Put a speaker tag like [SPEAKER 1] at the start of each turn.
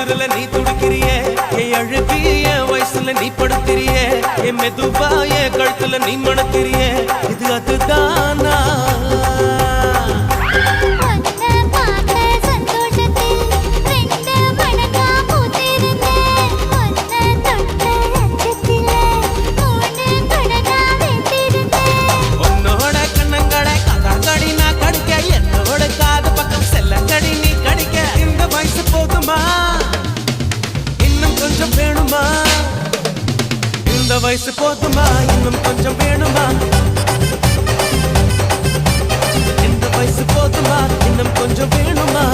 [SPEAKER 1] குளிரல நீ துடிக்கிறியே என் அழுகி என் வயசுல நீ படுத்திரியே என் மெதுவா என் கழுத்துல நீ மணக்கிறியே இது அதுதானா இந்த வயசு போதுமா இன்னும் கொஞ்சம் வேணுமா இந்த வயசு போதுமா இன்னும் கொஞ்சம் வேணுமா